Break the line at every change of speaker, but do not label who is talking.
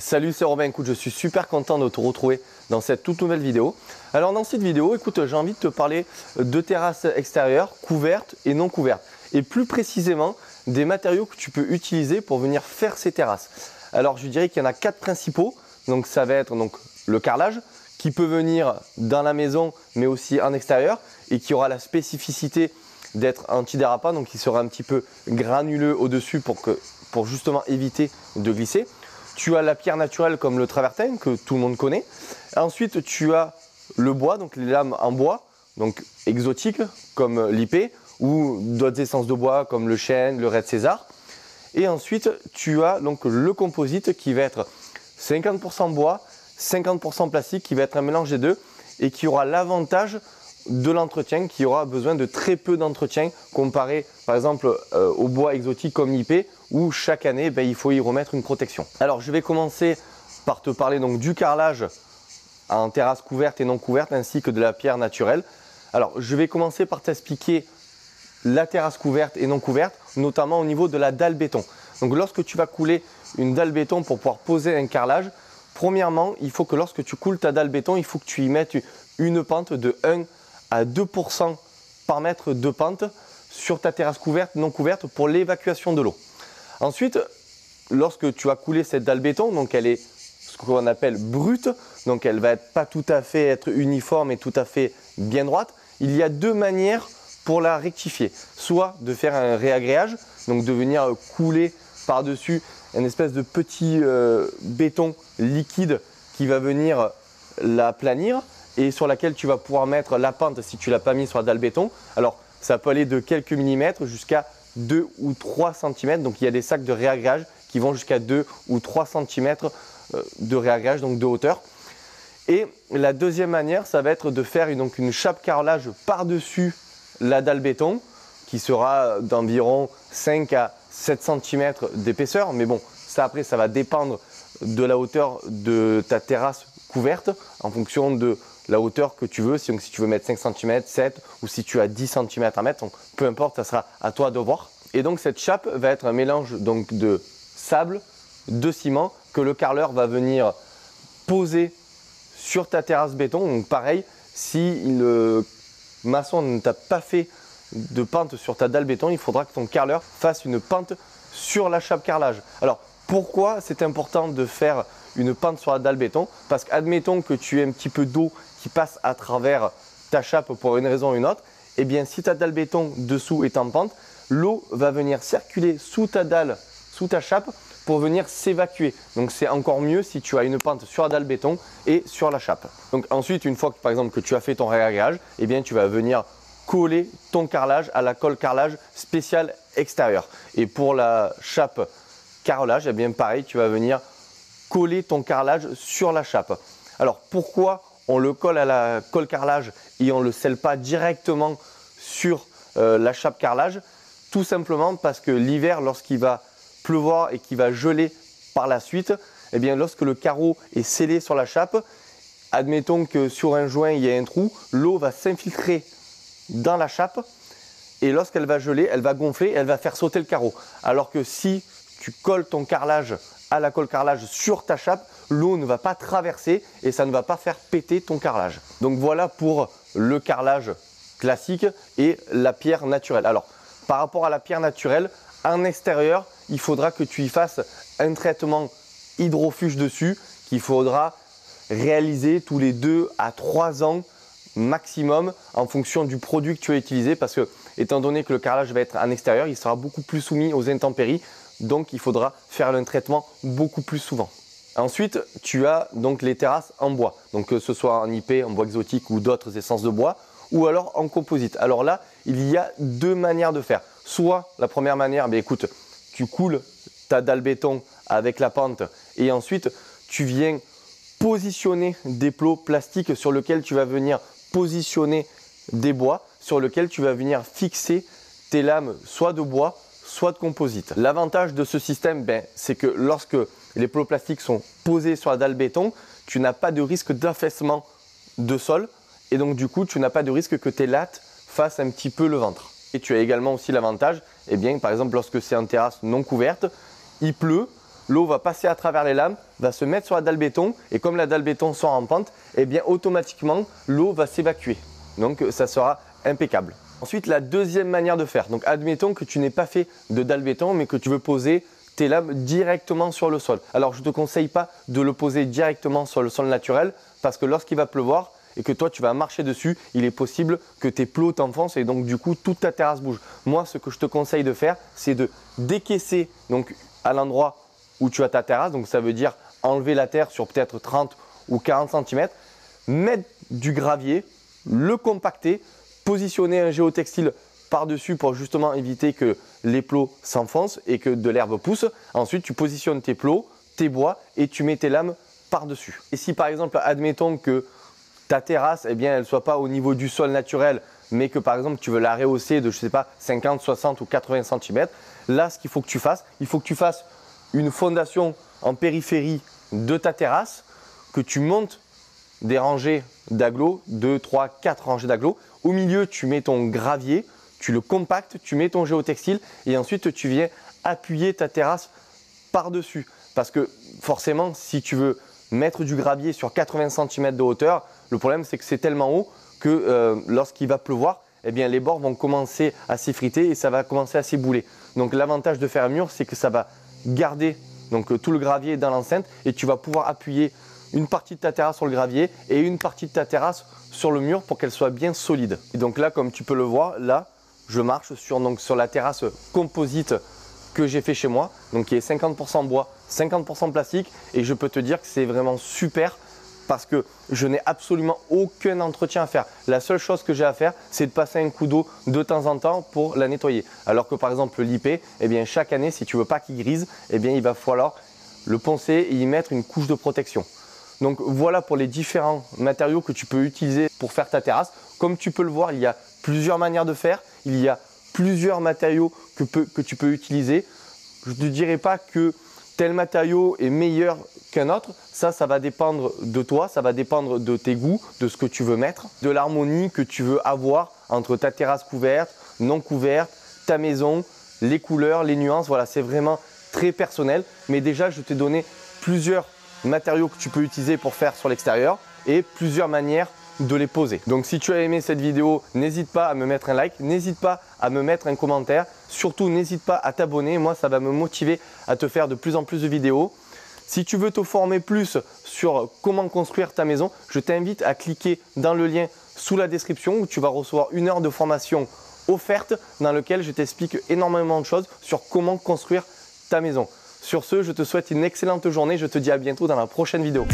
Salut, c'est Robin. Écoute, je suis super content de te retrouver dans cette toute nouvelle vidéo. Alors dans cette vidéo, écoute, j'ai envie de te parler de terrasses extérieures couvertes et non couvertes. Et plus précisément, des matériaux que tu peux utiliser pour venir faire ces terrasses. Alors je dirais qu'il y en a 4 principaux. Donc ça va être le carrelage qui peut venir dans la maison mais aussi en extérieur et qui aura la spécificité d'être antidérapant, donc il sera un petit peu granuleux au-dessus pour justement éviter de glisser. Tu as la pierre naturelle comme le travertin que tout le monde connaît. Ensuite, tu as le bois, donc les lames en bois, donc exotiques comme l'IP ou d'autres essences de bois comme le chêne, le red César. Et ensuite, tu as donc le composite qui va être 50% bois, 50% plastique, qui va être un mélange des deux et qui aura l'avantage de l'entretien, qui aura besoin de très peu d'entretien comparé par exemple au bois exotique comme l'IP où chaque année il faut y remettre une protection. Alors je vais commencer par te parler donc du carrelage en terrasse couverte et non couverte ainsi que de la pierre naturelle. Alors je vais commencer par t'expliquer la terrasse couverte et non couverte, notamment au niveau de la dalle béton. Donc lorsque tu vas couler une dalle béton pour pouvoir poser un carrelage, premièrement il faut que lorsque tu coules ta dalle béton, il faut que tu y mettes une pente de 1 à 2% par mètre de pente sur ta terrasse couverte, non couverte pour l'évacuation de l'eau. Ensuite, lorsque tu as coulé cette dalle béton, donc elle est ce qu'on appelle brute, donc elle va pas tout à fait être uniforme et tout à fait bien droite, il y a 2 manières pour la rectifier. Soit de faire un réagréage, donc de venir couler par-dessus une espèce de petit béton liquide qui va venir la planir, et sur laquelle tu vas pouvoir mettre la pente si tu ne l'as pas mis sur la dalle béton. Alors ça peut aller de quelques millimètres jusqu'à 2 ou 3 cm. Donc il y a des sacs de réagréage qui vont jusqu'à 2 ou 3 cm de réagréage, donc de hauteur. Et la deuxième manière, ça va être de faire une chape carrelage par-dessus la dalle béton qui sera d'environ 5 à 7 cm d'épaisseur. Mais bon, ça après ça va dépendre de la hauteur de ta terrasse couverte en fonction de la hauteur que tu veux, si tu veux mettre 5 cm, 7 ou si tu as 10 cm à mettre, donc peu importe, ça sera à toi de voir. Et donc cette chape va être un mélange donc de sable, de ciment que le carreleur va venir poser sur ta terrasse béton. Donc pareil, si le maçon ne t'a pas fait de pente sur ta dalle béton, il faudra que ton carreleur fasse une pente sur la chape carrelage. Alors pourquoi c'est important de faire une pente sur la dalle béton? Parce qu'admettons que tu aies un petit peu d'eau qui passe à travers ta chape pour une raison ou une autre, et bien si ta dalle béton dessous est en pente, l'eau va venir circuler sous ta dalle, sous ta chape pour venir s'évacuer. Donc c'est encore mieux si tu as une pente sur la dalle béton et sur la chape. Donc ensuite, une fois que par exemple que tu as fait ton réagréage, et bien tu vas venir coller ton carrelage à la colle carrelage spéciale extérieure. Et pour la chape carrelage, et bien pareil, tu vas venir coller ton carrelage sur la chape. Alors pourquoi on le colle à la colle carrelage et on ne le scelle pas directement sur la chape carrelage? Tout simplement parce que l'hiver, lorsqu'il va pleuvoir et qu'il va geler par la suite, eh bien lorsque le carreau est scellé sur la chape, admettons que sur un joint il y a un trou, l'eau va s'infiltrer dans la chape et lorsqu'elle va geler, elle va gonfler et elle va faire sauter le carreau. Alors que si tu colles ton carrelage à la colle carrelage sur ta chape, l'eau ne va pas traverser et ça ne va pas faire péter ton carrelage. Donc voilà pour le carrelage classique et la pierre naturelle. Alors par rapport à la pierre naturelle, en extérieur, il faudra que tu y fasses un traitement hydrofuge dessus qu'il faudra réaliser tous les 2 à 3 ans maximum en fonction du produit que tu vas utiliser, parce que étant donné que le carrelage va être en extérieur, il sera beaucoup plus soumis aux intempéries. Donc il faudra faire un traitement beaucoup plus souvent. Ensuite, tu as donc les terrasses en bois, donc que ce soit en IP, en bois exotique ou d'autres essences de bois, ou alors en composite. Alors là, il y a 2 manières de faire. Soit la première manière, écoute, tu coules ta dalle béton avec la pente et ensuite tu viens positionner des plots plastiques sur lesquels tu vas venir positionner des bois, sur lesquels tu vas venir fixer tes lames soit de bois, soit de composite. L'avantage de ce système, c'est que lorsque les plots plastiques sont posés sur la dalle béton, tu n'as pas de risque d'affaissement de sol et donc du coup, tu n'as pas de risque que tes lattes fassent un petit peu le ventre. Et tu as également aussi l'avantage, par exemple, lorsque c'est en terrasse non couverte, il pleut, l'eau va passer à travers les lames, va se mettre sur la dalle béton et comme la dalle béton sera en pente, eh bien automatiquement l'eau va s'évacuer. Donc ça sera impeccable. Ensuite, la deuxième manière de faire. Donc admettons que tu n'aies pas fait de dalle béton mais que tu veux poser tes lames directement sur le sol. Alors je ne te conseille pas de le poser directement sur le sol naturel parce que lorsqu'il va pleuvoir et que toi tu vas marcher dessus, il est possible que tes plots t'enfoncent et donc du coup toute ta terrasse bouge. Moi ce que je te conseille de faire, c'est de décaisser donc à l'endroit où tu as ta terrasse, donc ça veut dire enlever la terre sur peut-être 30 ou 40 cm, mettre du gravier, le compacter, positionner un géotextile par-dessus pour justement éviter que les plots s'enfoncent et que de l'herbe pousse. Ensuite, tu positionnes tes plots, tes bois et tu mets tes lames par-dessus. Et si par exemple, admettons que ta terrasse, eh bien, elle ne soit pas au niveau du sol naturel, mais que par exemple, tu veux la rehausser de, je sais pas, 50, 60 ou 80 cm, là, ce qu'il faut que tu fasses, il faut que tu fasses une fondation en périphérie de ta terrasse, que tu montes des rangées d'agglos, 2, 3, 4 rangées d'agglos. Au milieu, tu mets ton gravier, tu le compactes, tu mets ton géotextile et ensuite tu viens appuyer ta terrasse par-dessus. Parce que forcément, si tu veux mettre du gravier sur 80 cm de hauteur, le problème c'est que c'est tellement haut que lorsqu'il va pleuvoir, eh bien, les bords vont commencer à s'effriter et ça va commencer à s'ébouler. Donc l'avantage de faire un mur, c'est que ça va garder donc, tout le gravier dans l'enceinte et tu vas pouvoir appuyer une partie de ta terrasse sur le gravier et une partie de ta terrasse sur le mur pour qu'elle soit bien solide. Et donc là, comme tu peux le voir, là, je marche sur la terrasse composite que j'ai fait chez moi, donc qui est 50% bois, 50% plastique et je peux te dire que c'est vraiment super parce que je n'ai absolument aucun entretien à faire. La seule chose que j'ai à faire, c'est de passer un coup d'eau de temps en temps pour la nettoyer. Alors que par exemple l'IP, eh bien chaque année, si tu veux pas qu'il grise, eh bien il va falloir le poncer et y mettre une couche de protection. Donc voilà pour les différents matériaux que tu peux utiliser pour faire ta terrasse. Comme tu peux le voir, il y a plusieurs manières de faire. Il y a plusieurs matériaux que tu peux utiliser. Je ne te dirai pas que tel matériau est meilleur qu'un autre. Ça va dépendre de toi, ça va dépendre de tes goûts, de ce que tu veux mettre, de l'harmonie que tu veux avoir entre ta terrasse couverte, non couverte, ta maison, les couleurs, les nuances. Voilà, c'est vraiment très personnel. Mais déjà, je t'ai donné plusieurs matériaux que tu peux utiliser pour faire sur l'extérieur et plusieurs manières de les poser. Donc si tu as aimé cette vidéo, n'hésite pas à me mettre un like, n'hésite pas à me mettre un commentaire, surtout n'hésite pas à t'abonner, moi ça va me motiver à te faire de plus en plus de vidéos. Si tu veux te former plus sur comment construire ta maison, je t'invite à cliquer dans le lien sous la description où tu vas recevoir 1 heure de formation offerte dans lequel je t'explique énormément de choses sur comment construire ta maison. Sur ce, je te souhaite une excellente journée. Je te dis à bientôt dans la prochaine vidéo.